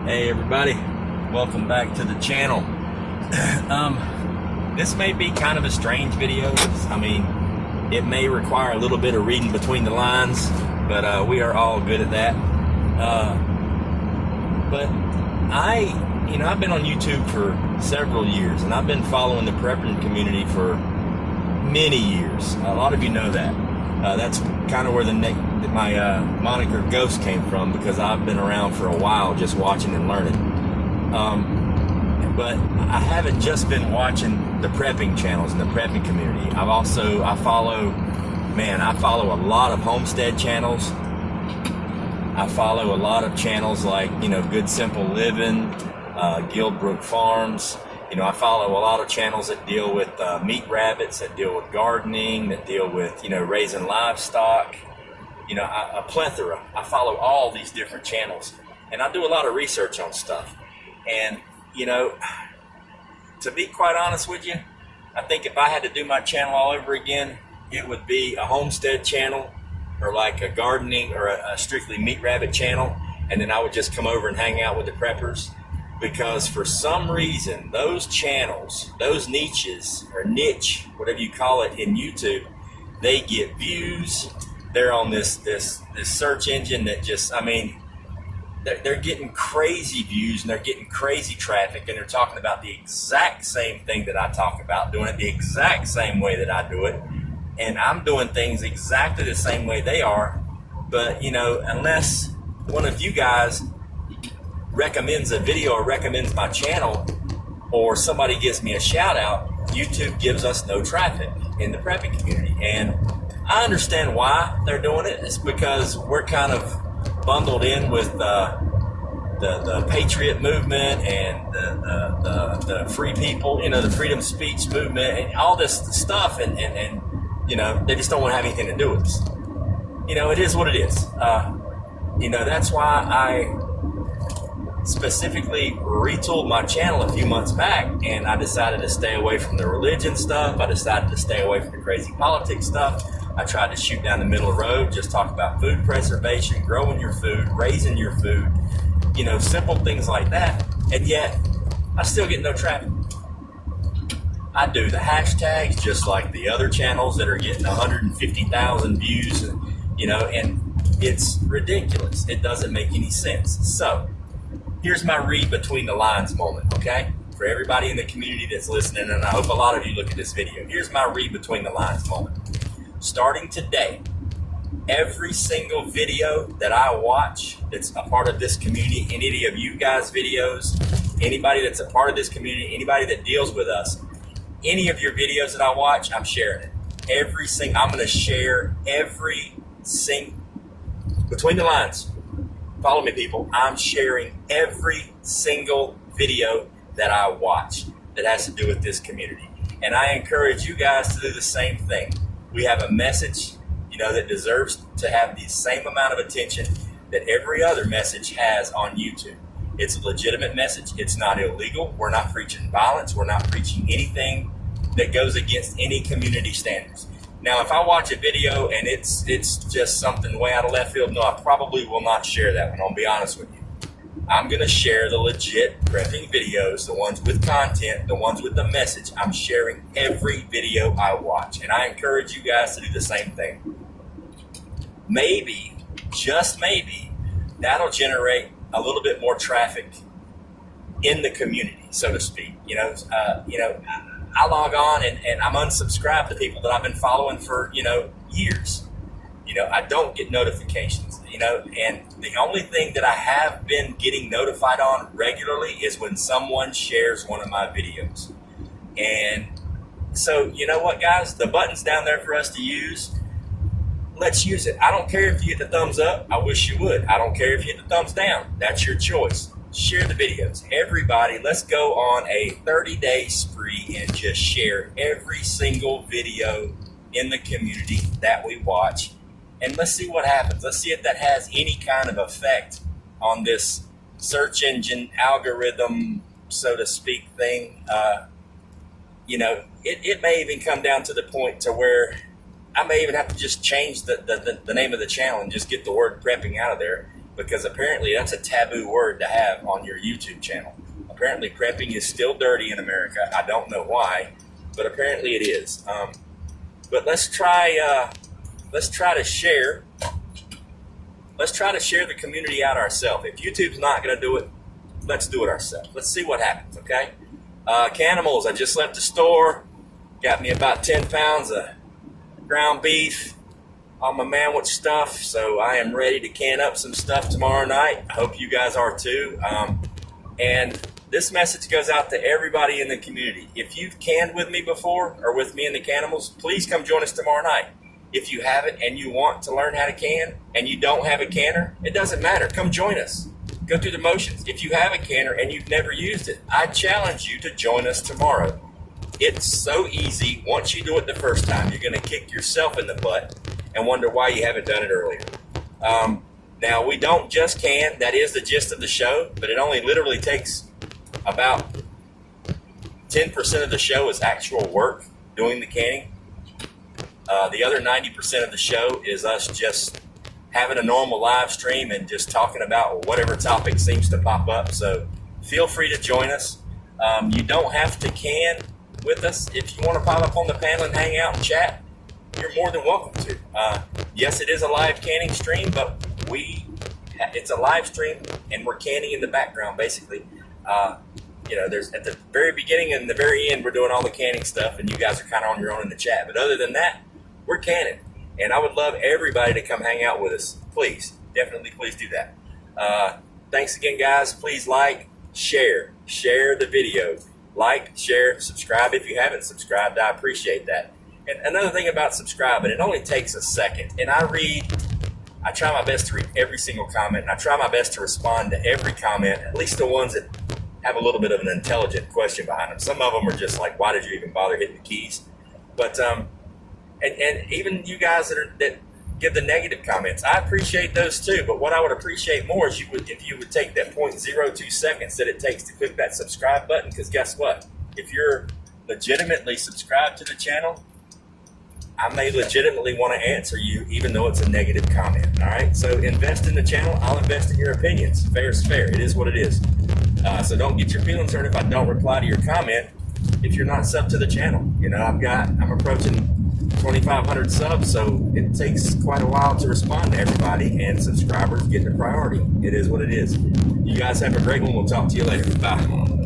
Hey everybody, welcome back to the channel. This may be kind of a strange video. I mean, it may require a little bit of reading between the lines, but we are all good at that. But I've been on YouTube for several years, and I've been following the prepping community for many years. A lot of you know that. That's kind of where my moniker Ghost came from, because I've been around for a while just watching and learning. But I haven't just been watching the prepping channels and the prepping community. I follow a lot of homestead channels. I follow a lot of channels like, Good Simple Living, Guildbrook Farms. I follow a lot of channels that deal with meat rabbits, that deal with gardening, that deal with, raising livestock, a plethora. I follow all these different channels, and I do a lot of research on stuff. And, to be quite honest with you, I think if I had to do my channel all over again, it would be a homestead channel, or like a gardening or a strictly meat rabbit channel. And then I would just come over and hang out with the preppers. Because for some reason, those channels, those niches, or niche, whatever you call it, in YouTube, they get views. They're on this search engine that just, they're getting crazy views, and they're getting crazy traffic, and they're talking about the exact same thing that I talk about, doing it the exact same way that I do it. And I'm doing things exactly the same way they are. But, unless one of you guys recommends a video or recommends my channel, or somebody gives me a shout out, YouTube gives us no traffic in the prepping community. And I understand why they're doing it. It's because we're kind of bundled in with the patriot movement and the free people, the freedom speech movement and all this stuff, and they just don't want to have anything to do with us. It is what it is. That's why I specifically retooled my channel a few months back, and I decided to stay away from the religion stuff. I decided to stay away from the crazy politics stuff. I tried to shoot down the middle of the road, just talk about food preservation, growing your food, raising your food, simple things like that. And yet, I still get no traffic. I do the hashtags just like the other channels that are getting 150,000 views, and it's ridiculous. It doesn't make any sense. So, here's my read between the lines moment, okay? For everybody in the community that's listening, and I hope a lot of you look at this video. Here's my read between the lines moment. Starting today, every single video that I watch that's a part of this community, any of you guys' videos, anybody that's a part of this community, anybody that deals with us, any of your videos that I watch, I'm sharing it. I'm going to share every single, between the lines. Follow me, people. I'm sharing every single video that I watch that has to do with this community. And I encourage you guys to do the same thing. We have a message, that deserves to have the same amount of attention that every other message has on YouTube. It's a legitimate message. It's not illegal. We're not preaching violence. We're not preaching anything that goes against any community standards. Now, if I watch a video and it's just something way out of left field, no, I probably will not share that one. I'll be honest with you. I'm going to share the legit prepping videos, the ones with content, the ones with the message. I'm sharing every video I watch, and I encourage you guys to do the same thing. Maybe, just maybe, that'll generate a little bit more traffic in the community, so to speak. I log on and I'm unsubscribed to people that I've been following for, years. I don't get notifications, and the only thing that I have been getting notified on regularly is when someone shares one of my videos. And so, you know what, guys? The button's down there for us to use. Let's use it. I don't care if you hit the thumbs up. I wish you would. I don't care if you hit the thumbs down. That's your choice. Share the videos. Everybody, let's go on a 30-day spree and just share every single video in the community that we watch. And let's see what happens. Let's see if that has any kind of effect on this search engine algorithm, so to speak, thing. It may even come down to the point to where I may even have to just change the name of the channel and just get the word prepping out of there because apparently that's a taboo word to have on your YouTube channel. Apparently prepping is still dirty in America. I don't know why, but apparently it is. But let's try to share. Let's try to share the community out ourselves. If YouTube's not going to do it, let's do it ourselves. Let's see what happens, okay? Canimals, I just left the store. Got me about 10 pounds of ground beef on my manwich stuff, so I am ready to can up some stuff tomorrow night. I hope you guys are too. And this message goes out to everybody in the community. If you've canned with me before or with me and the Canimals, please come join us tomorrow night. If you haven't and you want to learn how to can and you don't have a canner, it doesn't matter. Come join us. Go through the motions. If you have a canner and you've never used it, I challenge you to join us tomorrow. It's so easy. Once you do it the first time, you're going to kick yourself in the butt and wonder why you haven't done it earlier. Now, we don't just can. That is the gist of the show, but it only literally takes about 10% of the show is actual work doing the canning. The other 90% of the show is us just having a normal live stream and just talking about whatever topic seems to pop up. So feel free to join us. You don't have to can with us. If you want to pop up on the panel and hang out and chat, you're more than welcome to. Yes, it is a live canning stream, but it's a live stream and we're canning in the background basically. There's at the very beginning and the very end, we're doing all the canning stuff and you guys are kind of on your own in the chat. But other than that, we're canning. And I would love everybody to come hang out with us. Please, definitely please do that. Thanks again, guys. Please like, share the video. Like, share, subscribe if you haven't subscribed. I appreciate that. And another thing about subscribing, it only takes a second. And I try my best to read every single comment, and I try my best to respond to every comment, at least the ones that have a little bit of an intelligent question behind them. Some of them are just like, why did you even bother hitting the keys? But and even you guys that give the negative comments, I appreciate those too. But what I would appreciate more is if you would take that 0.02 seconds that it takes to click that subscribe button, because guess what? If you're legitimately subscribed to the channel, I may legitimately want to answer you even though it's a negative comment. All right, so invest in the channel. I'll invest in your opinions. Fair is fair. It is what it is. So don't get your feelings hurt if I don't reply to your comment if you're not subbed to the channel. I'm approaching 2,500 subs, so it takes quite a while to respond to everybody, and subscribers get the priority. It is what it is. You guys have a great one. We'll talk to you later. Bye.